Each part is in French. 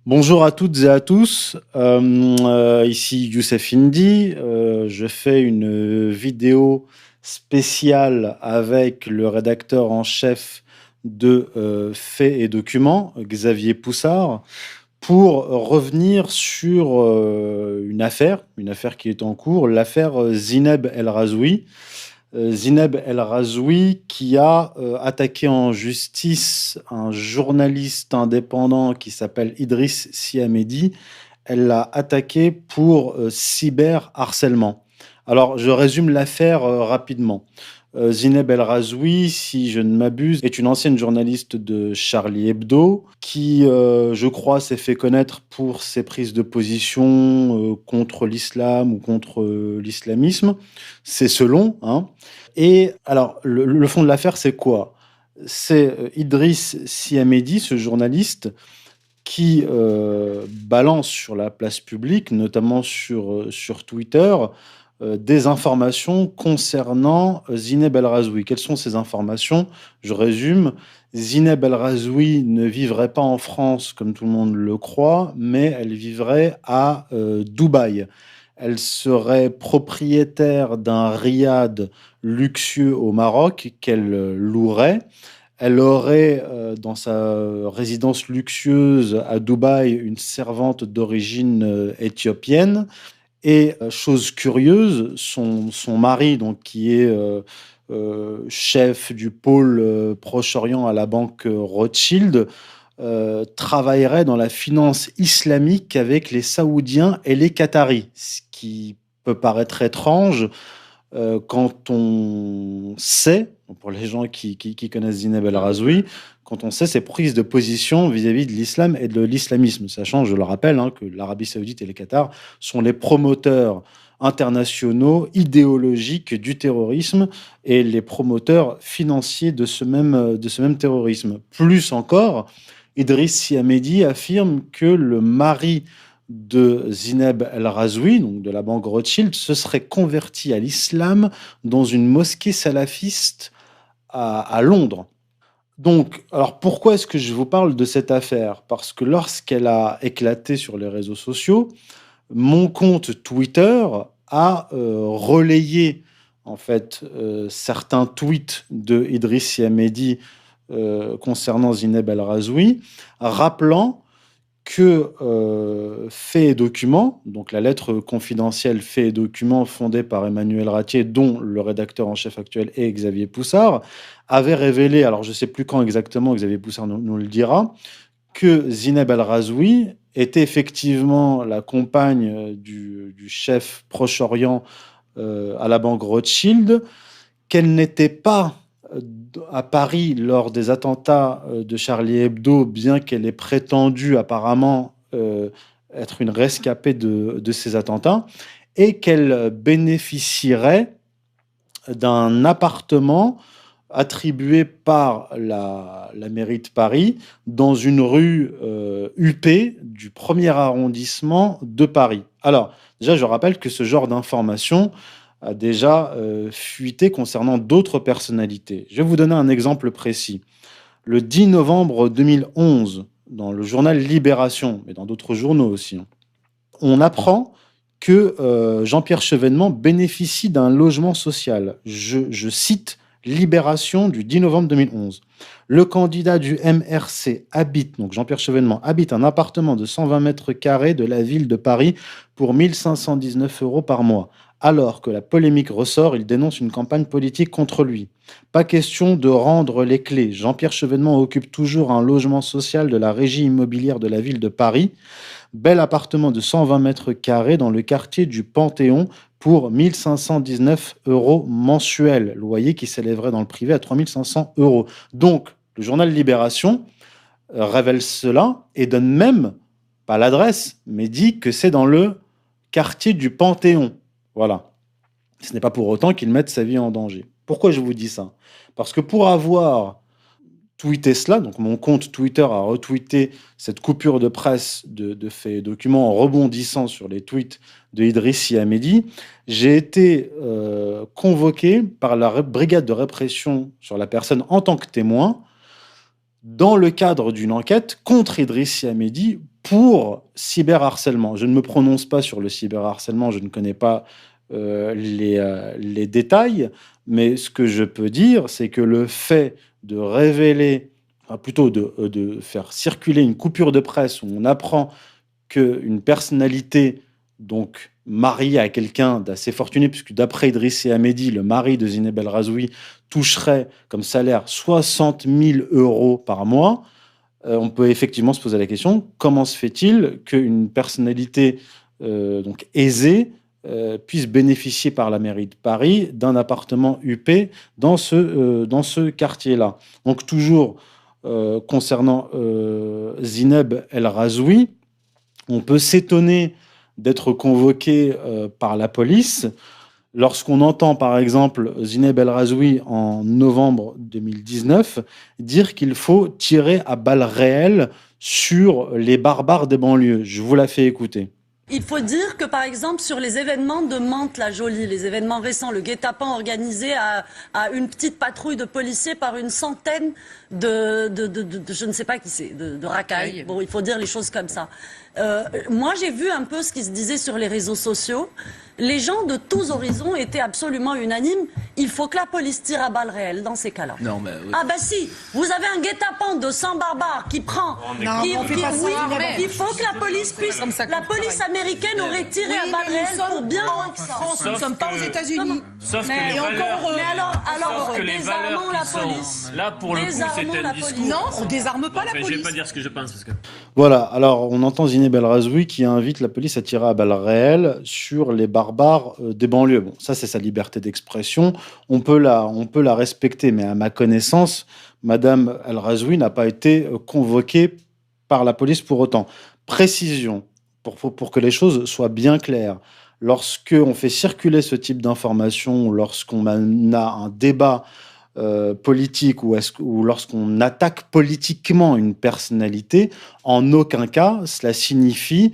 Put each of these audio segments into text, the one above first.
Bonjour à toutes et à tous. Ici Youssef Indy. Je fais une vidéo spéciale avec le rédacteur en chef de Faits et Documents, Xavier Poussard, pour revenir sur une affaire qui est en cours, l'affaire Zineb El Razoui. Zineb El Razoui qui a attaqué en justice un journaliste indépendant qui s'appelle Idriss Siamedi. Elle l'a attaqué pour cyberharcèlement. Alors, je résume l'affaire rapidement. Zineb El Razoui, si je ne m'abuse, est une ancienne journaliste de Charlie Hebdo qui, je crois, s'est fait connaître pour ses prises de position contre l'islam ou contre l'islamisme. C'est selon, hein. Et alors, le fond de l'affaire, c'est quoi? C'est Idriss Siamedi, ce journaliste, qui balance sur la place publique, notamment sur Twitter, des informations concernant Zineb El Razoui. Quelles sont ces informations? Je résume. Zineb El Razoui ne vivrait pas en France comme tout le monde le croit, mais elle vivrait à Dubaï. Elle serait propriétaire d'un riad luxueux au Maroc qu'elle louerait. Elle aurait dans sa résidence luxueuse à Dubaï une servante d'origine éthiopienne. Et chose curieuse, son mari, donc, qui est chef du pôle Proche-Orient à la banque Rothschild, travaillerait dans la finance islamique avec les Saoudiens et les Qataris, ce qui peut paraître étrange quand on sait, pour les gens qui connaissent Zineb El Razoui, quand on sait ses prises de position vis-à-vis de l'islam et de l'islamisme, sachant, je le rappelle, hein, que l'Arabie Saoudite et les Qatar sont les promoteurs internationaux, idéologiques du terrorisme et les promoteurs financiers de ce même terrorisme. Plus encore, Idriss Siamedi affirme que le mari de Zineb El Razoui, donc de la banque Rothschild, se serait converti à l'islam dans une mosquée salafiste à Londres. Donc, alors pourquoi est-ce que je vous parle de cette affaire? Parce que lorsqu'elle a éclaté sur les réseaux sociaux, mon compte Twitter a relayé en fait certains tweets de Idriss Siamedi concernant Zineb El Razoui, rappelant que Faits et Documents, donc la lettre confidentielle Faits et Documents fondée par Emmanuel Ratier, dont le rédacteur en chef actuel est Xavier Poussard, avait révélé, alors je ne sais plus quand exactement, Xavier Poussard nous le dira, que Zineb El Razoui était effectivement la compagne du chef Proche-Orient à la banque Rothschild, qu'elle n'était pas à Paris lors des attentats de Charlie Hebdo, bien qu'elle ait prétendu apparemment être une rescapée de ces attentats, et qu'elle bénéficierait d'un appartement attribué par la mairie de Paris dans une rue huppée du premier arrondissement de Paris. Alors, déjà, je rappelle que ce genre d'information a déjà fuité concernant d'autres personnalités. Je vais vous donner un exemple précis. Le 10 novembre 2011, dans le journal Libération, mais dans d'autres journaux aussi, hein, on apprend que Jean-Pierre Chevènement bénéficie d'un logement social. Je cite Libération du 10 novembre 2011. Le candidat du MRC habite, donc Jean-Pierre Chevènement, habite un appartement de 120 mètres carrés de la ville de Paris pour 1519 euros par mois. Alors que la polémique ressort, il dénonce une campagne politique contre lui. Pas question de rendre les clés. Jean-Pierre Chevènement occupe toujours un logement social de la régie immobilière de la ville de Paris. Bel appartement de 120 mètres carrés dans le quartier du Panthéon pour 1519 euros mensuels. Loyer qui s'élèverait dans le privé à 3500 euros. Donc, le journal Libération révèle cela et donne même, pas l'adresse, mais dit que c'est dans le quartier du Panthéon. Voilà. Ce n'est pas pour autant qu'il mette sa vie en danger. Pourquoi je vous dis ça? Parce que pour avoir tweeté cela, donc mon compte Twitter a retweeté cette coupure de presse de Faits et Documents en rebondissant sur les tweets de Idriss Siamedi, j'ai été convoqué par la brigade de répression sur la personne en tant que témoin dans le cadre d'une enquête contre Idriss Siamedi pour cyberharcèlement. Je ne me prononce pas sur le cyberharcèlement, je ne connais pas les détails, mais ce que je peux dire, c'est que le fait de révéler, enfin plutôt de faire circuler une coupure de presse où on apprend qu'une personnalité, donc mariée à quelqu'un d'assez fortuné, puisque d'après Idriss et Ahmedi, le mari de Zineb El Razoui toucherait comme salaire 60 000 euros par mois, on peut effectivement se poser la question, comment se fait-il qu'une personnalité donc aisée puisse bénéficier par la mairie de Paris d'un appartement huppé dans ce quartier-là. Donc toujours concernant Zineb El Razoui, on peut s'étonner d'être convoqué par la police. Lorsqu'on entend par exemple Zineb El Razoui en novembre 2019 dire qu'il faut tirer à balles réelles sur les barbares des banlieues. Je vous la fais écouter. Il faut dire que, par exemple, sur les événements de Mantes-la-Jolie, les événements récents, le guet-apens organisé à une petite patrouille de policiers par une centaine de je ne sais pas qui c'est, de racailles. Bon, il faut dire les choses comme ça. Moi, j'ai vu un peu ce qui se disait sur les réseaux sociaux. Les gens de tous horizons étaient absolument unanimes. Il faut que la police tire à balles réelles dans ces cas-là. Non, mais oui. Ah bah si, vous avez un guet-apens de 100 barbares qui prend... Non, on fait pas ça. Oui, il faut que la police puisse... La police américaine aurait tiré à balles réelles pour bien... En France, nous ne sommes pas aux États-Unis. Sauf que Mais les valeurs, alors, que les désarmons valeurs la qui sont police. là pour le coup, Désarmons c'était la un discours. police. Non, on désarme pas la Enfin, je vais police. pas dire ce que je pense parce que Voilà, alors on entend Zineb El Razoui qui invite la police à tirer à balles réelles sur les barbares des banlieues. Bon, ça c'est sa liberté d'expression, on peut la respecter, mais à ma connaissance, Madame El Razoui n'a pas été convoquée par la police pour autant. Précision, pour que les choses soient bien claires. Lorsqu'on fait circuler ce type d'informations, lorsqu'on a un débat politique ou lorsqu'on attaque politiquement une personnalité, en aucun cas cela signifie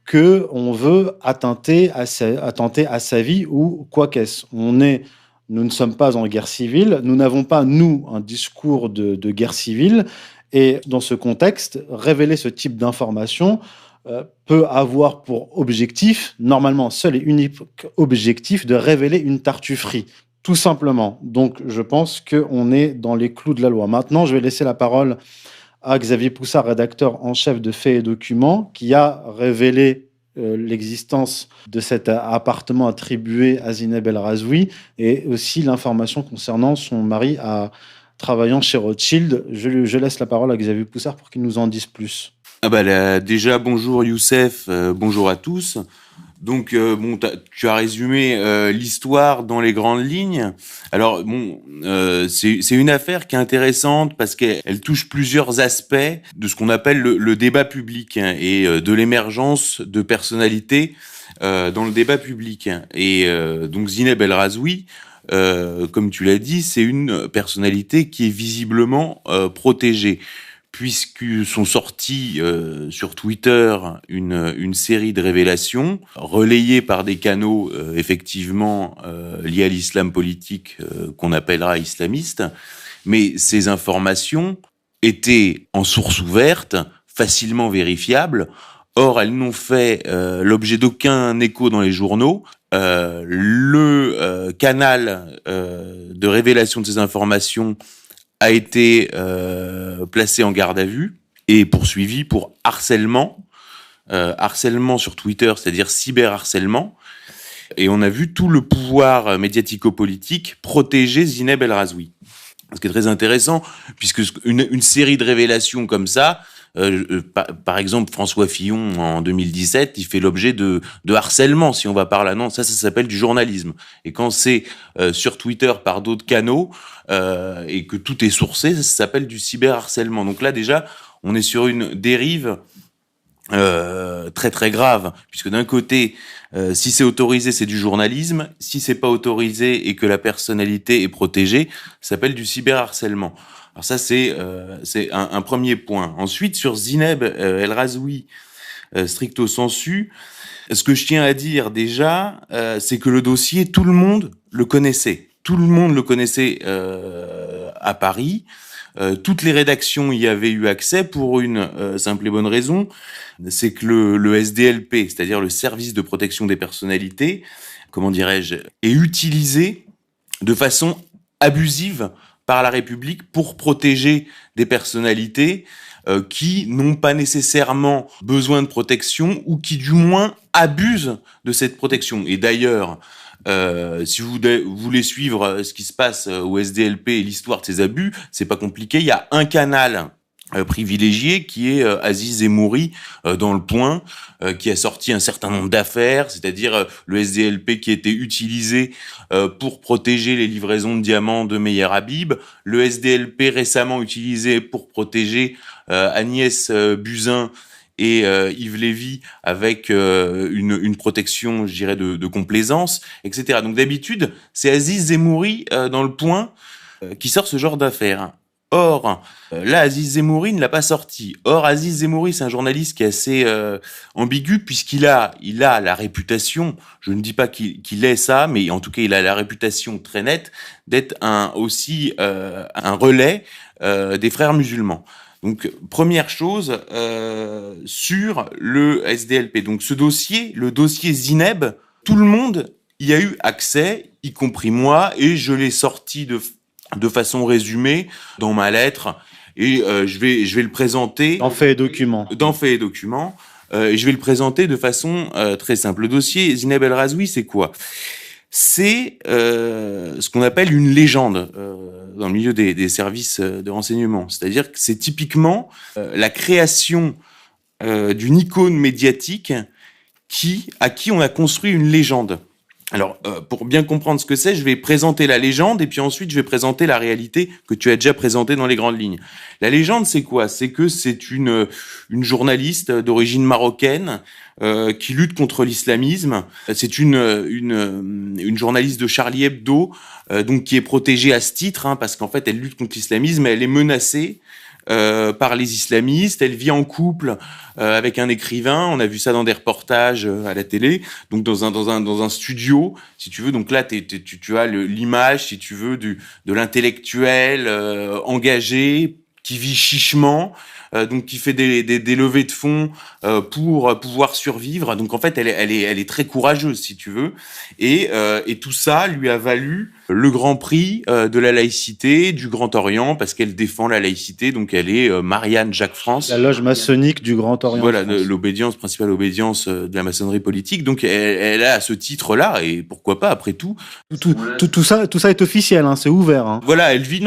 qu'on veut attenter à sa vie ou quoi qu'est-ce. Nous ne sommes pas en guerre civile, nous n'avons pas, nous, un discours de guerre civile, et dans ce contexte, révéler ce type d'information peut avoir pour objectif, normalement seul et unique objectif, de révéler une tartufferie. Tout simplement. Donc, je pense qu'on est dans les clous de la loi. Maintenant, je vais laisser la parole à Xavier Poussard, rédacteur en chef de Faits et Documents, qui a révélé l'existence de cet appartement attribué à Zineb El Razoui et aussi l'information concernant son mari travaillant chez Rothschild. Je laisse la parole à Xavier Poussard pour qu'il nous en dise plus. Déjà, bonjour Youssef, bonjour à tous. Donc, tu as résumé l'histoire dans les grandes lignes. Alors, c'est une affaire qui est intéressante parce qu'elle touche plusieurs aspects de ce qu'on appelle le débat public et de l'émergence de personnalités dans le débat public. Et donc, Zineb El Razoui, comme tu l'as dit, c'est une personnalité qui est visiblement protégée, puisque sont sorties sur Twitter une série de révélations relayées par des canaux effectivement liés à l'islam politique qu'on appellera islamiste, mais ces informations étaient en source ouverte, facilement vérifiables. Or, elles n'ont fait l'objet d'aucun écho dans les journaux. Le canal de révélation de ces informations a été placé en garde à vue et poursuivi pour harcèlement sur Twitter, c'est-à-dire cyberharcèlement. Et on a vu tout le pouvoir médiatico-politique protéger Zineb El Razoui. Ce qui est très intéressant, puisque une série de révélations comme ça, par exemple François Fillon en 2017, il fait l'objet de harcèlement, si on va par là. Non, ça s'appelle du journalisme. Et quand c'est sur Twitter par d'autres canaux et que tout est sourcé, ça s'appelle du cyberharcèlement. Donc là déjà, on est sur une dérive très très grave, puisque d'un côté, si c'est autorisé, c'est du journalisme. Si c'est pas autorisé et que la personnalité est protégée, ça s'appelle du cyberharcèlement. Alors ça, c'est un premier point. Ensuite, sur Zineb El Razoui, stricto sensu, ce que je tiens à dire déjà, c'est que le dossier, tout le monde le connaissait. Tout le monde le connaissait à Paris. toutes les rédactions y avaient eu accès pour une simple et bonne raison, c'est que le SDLP, c'est-à-dire le service de protection des personnalités, comment dirais-je, est utilisé de façon abusive par la République pour protéger des personnalités qui n'ont pas nécessairement besoin de protection ou qui du moins abusent de cette protection. Et d'ailleurs, si vous voulez suivre ce qui se passe au SDLP et l'histoire de ces abus, c'est pas compliqué. Il y a un canal privilégié qui est Aziz Zemmouri dans Le Point, qui a sorti un certain nombre d'affaires, c'est-à-dire le SDLP qui était utilisé pour protéger les livraisons de diamants de Meyer Habib, le SDLP récemment utilisé pour protéger Agnès Buzyn et Yves Lévy avec une protection, je dirais, de complaisance, etc. Donc d'habitude, c'est Aziz Zemmouri dans Le Point qui sort ce genre d'affaires. Or, là, Aziz Zemmouri ne l'a pas sorti. Or, Aziz Zemmouri, c'est un journaliste qui est assez ambigu puisqu'il a la réputation, je ne dis pas qu'il est ça, mais en tout cas, il a la réputation très nette d'être aussi un relais des frères musulmans. Donc, première chose, sur le SDLP. Donc, ce dossier, le dossier Zineb, tout le monde y a eu accès, y compris moi, et je l'ai sorti de façon résumée dans ma lettre, et je vais le présenter Dans Faits et Documents. Et je vais le présenter de façon très simple. Le dossier Zineb El Razoui, c'est quoi? C'est ce qu'on appelle une légende dans le milieu des services de renseignement. C'est-à-dire que c'est typiquement la création d'une icône médiatique à qui on a construit une légende. Alors, pour bien comprendre ce que c'est, je vais présenter la légende et puis ensuite je vais présenter la réalité que tu as déjà présentée dans les grandes lignes. La légende, c'est quoi? C'est que c'est une journaliste d'origine marocaine qui lutte contre l'islamisme. C'est une journaliste de Charlie Hebdo, donc qui est protégée à ce titre, parce qu'en fait elle lutte contre l'islamisme, mais elle est menacée par les islamistes. Elle vit en couple avec un écrivain. On a vu ça dans des reportages à la télé. Donc dans un studio, si tu veux. Donc là, tu as l'image, si tu veux, de l'intellectuel engagé qui vit chichement. Donc qui fait des levées de fonds pour pouvoir survivre. Donc en fait, elle est très courageuse, si tu veux. Et tout ça lui a valu le Grand Prix de la laïcité du Grand Orient, parce qu'elle défend la laïcité. Donc elle est Marianne Jacques France. La loge maçonnique du Grand Orient. Voilà, principale obédience de la maçonnerie politique. Donc elle a ce titre-là, et pourquoi pas, après tout. Tout ça est officiel, c'est ouvert. Voilà, elle vit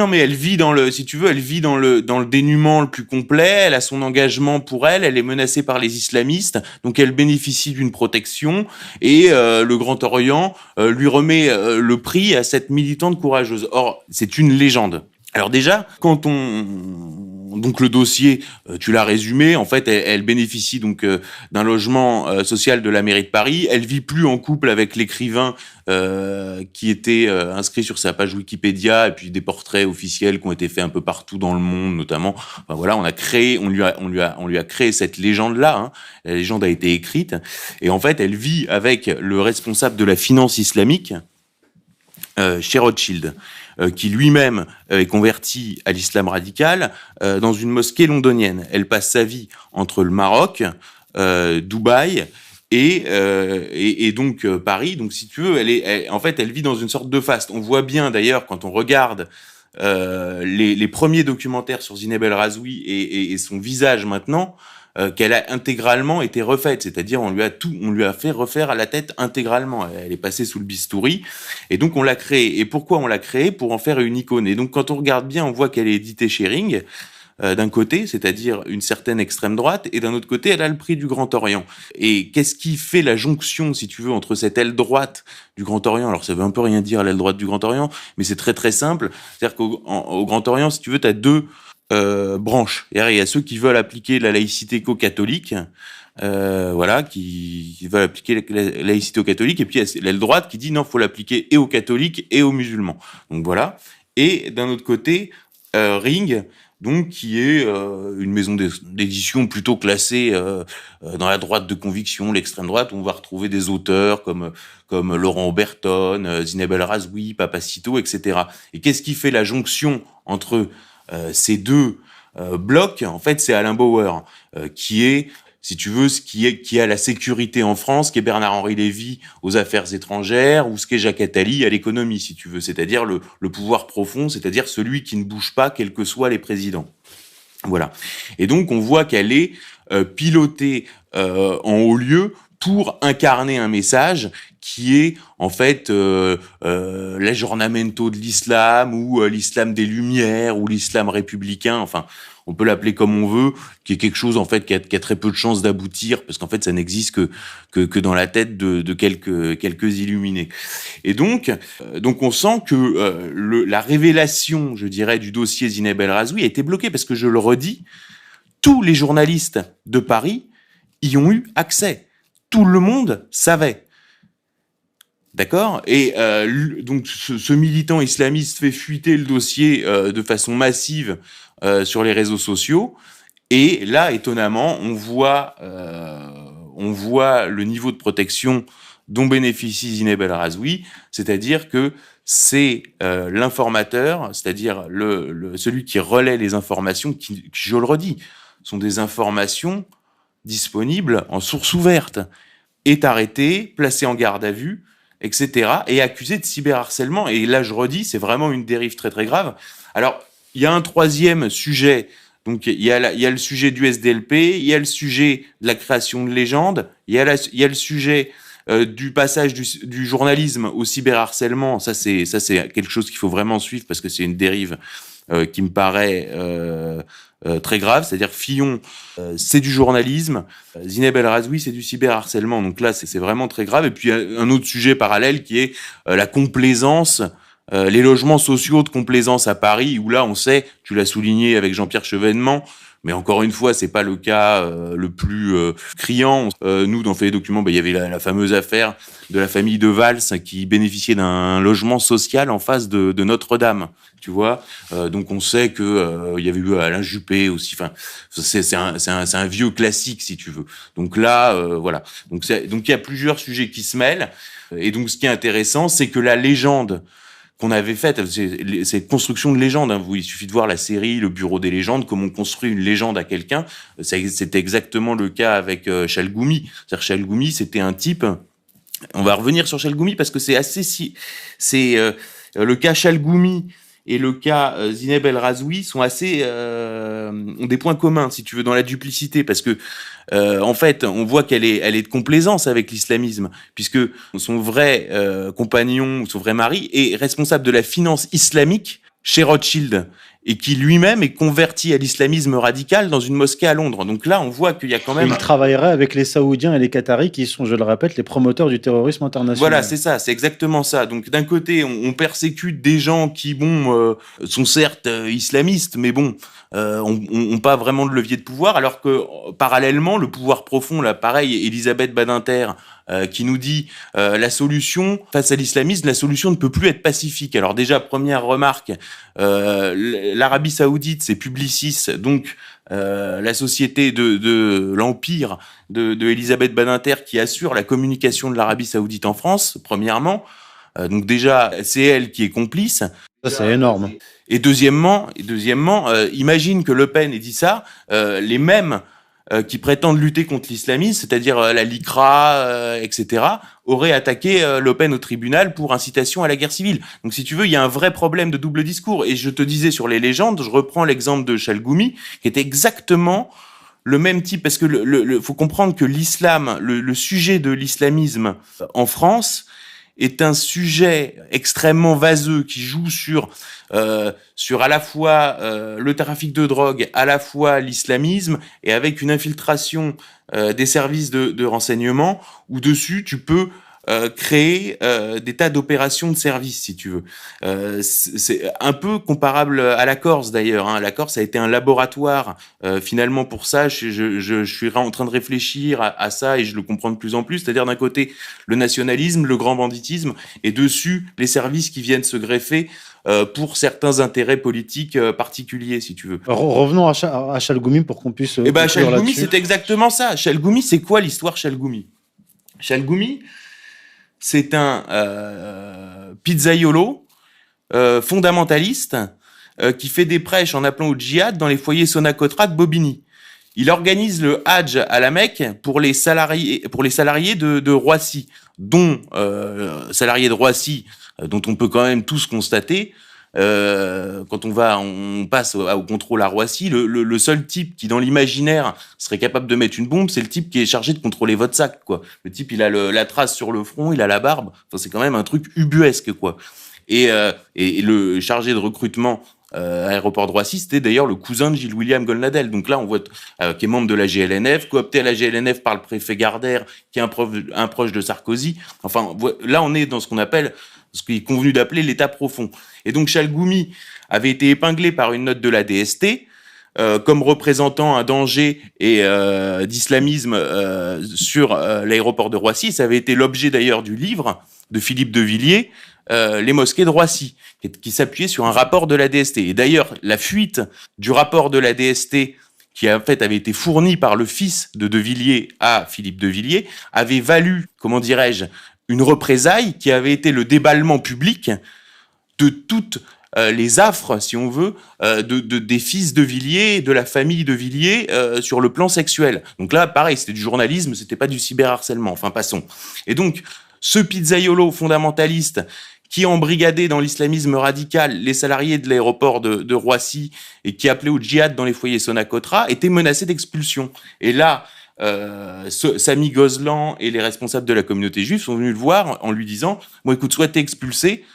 dans le, si tu veux, elle vit dans le dénuement le plus complet. Elle a son engagement pour elle est menacée par les islamistes, donc elle bénéficie d'une protection, et le Grand Orient lui remet le prix à cette militante courageuse. Or, c'est une légende. Alors déjà, donc le dossier, tu l'as résumé, en fait, elle bénéficie donc d'un logement social de la mairie de Paris. Elle vit plus en couple avec l'écrivain qui était inscrit sur sa page Wikipédia, et puis des portraits officiels qui ont été faits un peu partout dans le monde, notamment. Enfin, voilà, on lui a créé cette légende-là. La légende a été écrite, et en fait, elle vit avec le responsable de la finance islamique chez Rothschild, qui lui-même est converti à l'islam radical dans une mosquée londonienne. Elle passe sa vie entre le Maroc, Dubaï et donc Paris. Donc si tu veux, en fait, elle vit dans une sorte de faste. On voit bien d'ailleurs quand on regarde les premiers documentaires sur Zineb El Razoui et son visage maintenant, qu'elle a intégralement été refaite, c'est-à-dire on lui a fait refaire à la tête intégralement. Elle est passée sous le bistouri, et donc on l'a créée. Et pourquoi on l'a créée? Pour en faire une icône. Et donc quand on regarde bien, on voit qu'elle est éditée chez Ring, d'un côté, c'est-à-dire une certaine extrême droite, et d'un autre côté, elle a le prix du Grand Orient. Et qu'est-ce qui fait la jonction, si tu veux, entre cette aile droite du Grand Orient? Alors ça veut un peu rien dire, l'aile droite du Grand Orient, mais c'est très très simple. C'est-à-dire qu'au Grand Orient, si tu veux, tu as deux branches. Il y a ceux qui veulent appliquer la laïcité qu'aux-catholiques, qui veulent appliquer la laïcité aux catholiques, et puis il y a l'aile droite qui dit non, faut l'appliquer et aux catholiques et aux musulmans. Donc voilà. Et d'un autre côté, Ring, donc qui est une maison d'édition plutôt classée dans la droite de conviction, l'extrême droite, où on va retrouver des auteurs comme Laurent Oberton, Zineb El Razoui, Papacito, etc. Et qu'est-ce qui fait la jonction entre ces deux blocs, en fait, c'est Alain Bauer, qui est, si tu veux, qui a la sécurité en France, qui est Bernard-Henri Lévy aux affaires étrangères, ou ce qu'est Jacques Attali à l'économie, si tu veux, c'est-à-dire le pouvoir profond, c'est-à-dire celui qui ne bouge pas, quels que soient les présidents. Voilà. Et donc, on voit qu'elle est pilotée en haut lieu pour incarner un message qui est en fait l'aggiornamento de l'islam, ou l'islam des Lumières, ou l'islam républicain, enfin on peut l'appeler comme on veut, qui est quelque chose en fait qui a très peu de chances d'aboutir, parce qu'en fait ça n'existe que dans la tête de quelques illuminés. Et donc on sent que la révélation, je dirais, du dossier Zineb El Razoui a été bloquée, parce que, je le redis, tous les journalistes de Paris y ont eu accès. Tout le monde savait. D'accord ? Et donc ce militant islamiste fait fuiter le dossier de façon massive sur les réseaux sociaux. Et là, étonnamment, on voit le niveau de protection dont bénéficie Zineb El Razoui, c'est-à-dire que c'est l'informateur, c'est-à-dire celui qui relaie les informations, qui, je le redis, sont des informations disponibles en source ouverte, est arrêté, placé en garde à vue, etc., et accusé de cyberharcèlement. Et là, je redis, c'est vraiment une dérive très très grave. Alors, il y a un troisième sujet. Donc, il y a le sujet du SDLP, il y a le sujet de la création de légendes, il y a le sujet du passage du journalisme au cyberharcèlement. Ça, c'est quelque chose qu'il faut vraiment suivre, parce que c'est une dérive qui me paraît très grave. C'est-à-dire, Fillon, c'est du journalisme, Zineb El Razoui, c'est du cyberharcèlement. Donc là, c'est vraiment très grave. Et puis, un autre sujet parallèle qui est la complaisance, les logements sociaux de complaisance à Paris, où là, on sait, tu l'as souligné avec Jean-Pierre Chevènement, mais encore une fois, c'est pas le cas le plus criant. Nous, dans Fait les documents, il y avait la fameuse affaire de la famille de Valls qui bénéficiait d'un logement social en face de Notre-Dame. Tu vois, donc on sait que il y avait eu Alain Juppé aussi. Enfin, c'est un vieux classique, si tu veux. Donc là, voilà. Donc il y a plusieurs sujets qui se mêlent. Et donc, ce qui est intéressant, c'est que la légende qu'on avait faite, c'est construction de légende. Hein. Il suffit de voir la série Le Bureau des légendes, comment on construit une légende à quelqu'un. C'était exactement le cas avec Chalgoumi. C'est-à-dire, Chalgoumi, c'était un type. On va revenir sur Chalgoumi parce que c'est assez le cas Chalgoumi et le cas Zineb El Razoui sont assez ont des points communs, si tu veux, dans la duplicité, parce que en fait, on voit qu'elle est de complaisance avec l'islamisme, puisque son vrai compagnon, son vrai mari, est responsable de la finance islamique chez Rothschild, et qui lui-même est converti à l'islamisme radical dans une mosquée à Londres. Donc là, on voit qu'il y a quand même... Il travaillerait avec les Saoudiens et les Qataris, qui sont, je le répète, les promoteurs du terrorisme international. Voilà, c'est ça, c'est exactement ça. Donc d'un côté, on persécute des gens qui, sont certes islamistes, mais ont pas vraiment de levier de pouvoir, alors que parallèlement, le pouvoir profond, là, pareil, Elisabeth Badinter, qui nous dit la solution face à l'islamisme, la solution ne peut plus être pacifique. Alors déjà, première remarque, l'Arabie Saoudite, c'est Publicis, donc la société de l'empire de Elisabeth Badinter, qui assure la communication de l'Arabie Saoudite en France, premièrement. Donc déjà, c'est elle qui est complice. Ça, c'est énorme. Et deuxièmement, imagine que Le Pen ait dit ça, les mêmes qui prétendent lutter contre l'islamisme, c'est-à-dire la LICRA, etc., auraient attaqué Le Pen au tribunal pour incitation à la guerre civile. Donc si tu veux, il y a un vrai problème de double discours. Et je te disais sur les légendes, je reprends l'exemple de Chalgoumi, qui était exactement le même type, parce que faut comprendre que l'islam, le sujet de l'islamisme en France est un sujet extrêmement vaseux qui joue sur à la fois le trafic de drogue, à la fois l'islamisme, et avec une infiltration des services de renseignement, où dessus tu peux créer des tas d'opérations de service, si tu veux. C'est un peu comparable à la Corse, d'ailleurs. Hein. La Corse a été un laboratoire finalement pour ça. Je suis en train de réfléchir à ça, et je le comprends de plus en plus. C'est-à-dire, d'un côté, le nationalisme, le grand banditisme, et dessus, les services qui viennent se greffer pour certains intérêts politiques particuliers, si tu veux. Revenons à Chalgoumi pour qu'on puisse... Chalgoumi, c'est exactement ça. Chalgoumi, c'est quoi l'histoire Chalgoumi ? Chalgoumi, c'est un pizzaiolo fondamentaliste qui fait des prêches en appelant au djihad dans les foyers Sonacotra de Bobigny. Il organise le Hadj à la Mecque pour les salariés de Roissy, dont salariés de Roissy, dont on peut quand même tous constater. Quand on passe au contrôle à Roissy, le seul type qui dans l'imaginaire serait capable de mettre une bombe, c'est le type qui est chargé de contrôler votre sac, quoi. Le type, il a la trace sur le front, il a la barbe. Enfin, c'est quand même un truc ubuesque, quoi. Et le chargé de recrutement aéroport de Roissy, c'était d'ailleurs le cousin de Gilles William Golnadel. Donc là, on voit qui est membre de la GLNF, coopté à la GLNF par le préfet Gardère, qui est un proche de Sarkozy. Enfin, là, on est dans ce qu'on appelle, ce qu'il est convenu d'appeler l'état profond. Et donc, Chalgoumi avait été épinglé par une note de la DST comme représentant un danger et d'islamisme sur l'aéroport de Roissy. Ça avait été l'objet d'ailleurs du livre de Philippe de Villiers, les mosquées de Roissy, qui s'appuyait sur un rapport de la DST. Et d'ailleurs, la fuite du rapport de la DST, qui en fait avait été fourni par le fils de Villiers à Philippe de Villiers, avait valu, comment dirais-je, une représaille qui avait été le déballement public de toutes les affres, si on veut, des fils de Villiers, de la famille de Villiers, sur le plan sexuel. Donc là, pareil, c'était du journalisme, c'était pas du cyberharcèlement. Enfin, passons. Et donc, ce pizzaiolo fondamentaliste qui embrigadait dans l'islamisme radical les salariés de l'aéroport de Roissy et qui appelait au djihad dans les foyers Sonacotra, était menacé d'expulsion. Et là, Samy Gozlan et les responsables de la communauté juive sont venus le voir en lui disant « Bon, écoute, soit t'es expulsé,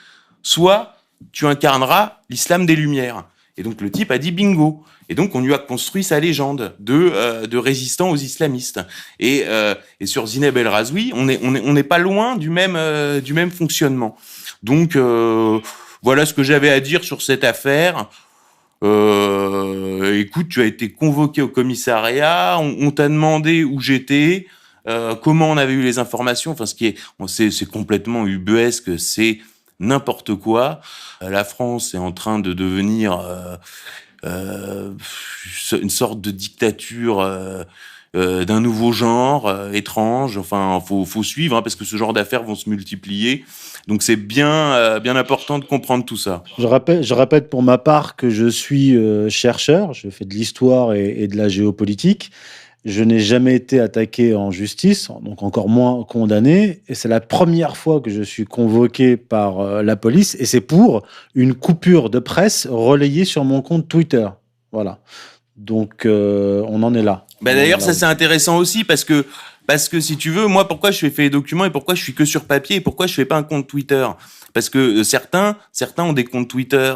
soit tu incarneras l'islam des Lumières. » Et donc le type a dit bingo. Et donc on lui a construit sa légende de résistant aux islamistes. Et sur Zineb El Razoui, on n'est pas loin du même fonctionnement. Donc voilà ce que j'avais à dire sur cette affaire. Écoute, tu as été convoqué au commissariat, on t'a demandé où j'étais, comment on avait eu les informations. Enfin, c'est complètement ubuesque, c'est n'importe quoi. La France est en train de devenir une sorte de dictature d'un nouveau genre étrange. Enfin, faut suivre parce que ce genre d'affaires vont se multiplier. Donc c'est bien important de comprendre tout ça. Je répète pour ma part que je suis chercheur, je fais de l'histoire et de la géopolitique. Je n'ai jamais été attaqué en justice, donc encore moins condamné. Et c'est la première fois que je suis convoqué par la police. Et c'est pour une coupure de presse relayée sur mon compte Twitter. Voilà. Donc, on en est là. D'ailleurs, ça c'est intéressant aussi parce que si tu veux, moi, pourquoi je fais les documents et pourquoi je suis que sur papier et pourquoi je fais pas un compte Twitter? Parce que certains ont des comptes Twitter,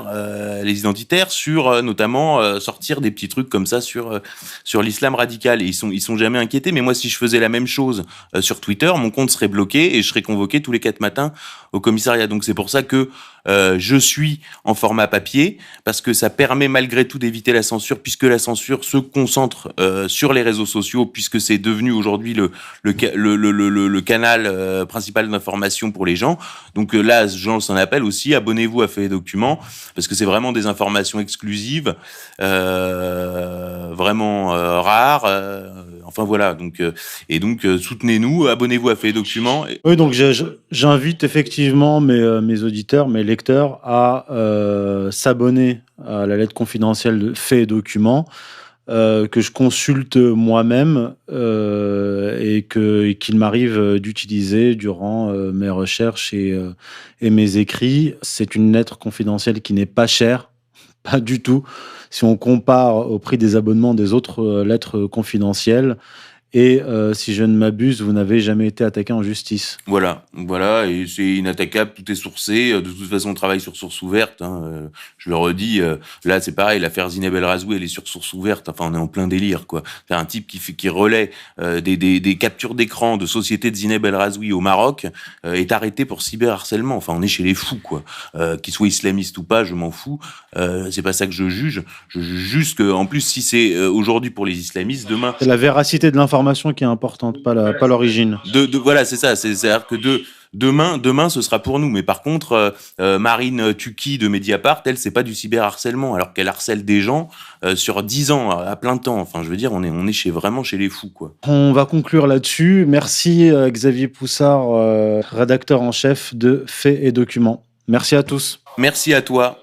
les identitaires, sur notamment sortir des petits trucs comme ça sur l'islam radical. Et ils sont jamais inquiétés. Mais moi, si je faisais la même chose sur Twitter, mon compte serait bloqué et je serais convoqué tous les 4 matins au commissariat. Donc c'est pour ça que je suis en format papier, parce que ça permet malgré tout d'éviter la censure, puisque la censure se concentre sur les réseaux sociaux, puisque c'est devenu aujourd'hui le canal principal d'information pour les gens. Donc là, j'en appelle aussi, abonnez-vous à Fait et Documents, parce que c'est vraiment des informations exclusives, vraiment rares. Enfin voilà, donc soutenez-nous, abonnez-vous à Fait et Documents. Oui, donc j'invite effectivement mes auditeurs, mes lecteurs à s'abonner à la lettre confidentielle de Fait et Documents, que je consulte moi-même et qu'il m'arrive d'utiliser durant mes recherches et mes écrits. C'est une lettre confidentielle qui n'est pas chère, pas du tout, si on compare au prix des abonnements des autres lettres confidentielles. Et si je ne m'abuse, vous n'avez jamais été attaqué en justice. Voilà, et c'est inattaquable, tout est sourcé. De toute façon, on travaille sur source ouverte. Je le redis, là c'est pareil, l'affaire Zineb El Razoui, elle est sur source ouverte. Enfin, on est en plein délire, quoi. C'est un type qui relaie des captures d'écran de sociétés de Zineb El Razoui au Maroc, est arrêté pour cyberharcèlement. Enfin, on est chez les fous, quoi. Qu'il soit islamiste ou pas, je m'en fous. C'est pas ça que je juge. Je juge juste que, en plus, si c'est aujourd'hui pour les islamistes, demain. C'est la véracité de l'information qui est importante, pas l'origine. Voilà, c'est ça. C'est-à-dire que demain, ce sera pour nous. Mais par contre, Marine Tuki de Mediapart, elle, c'est pas du cyberharcèlement, alors qu'elle harcèle des gens sur 10 ans, à plein temps. Enfin, je veux dire, on est vraiment chez les fous, quoi. On va conclure là-dessus. Merci Xavier Poussard, rédacteur en chef de Fait et Documents. Merci à tous. Merci à toi.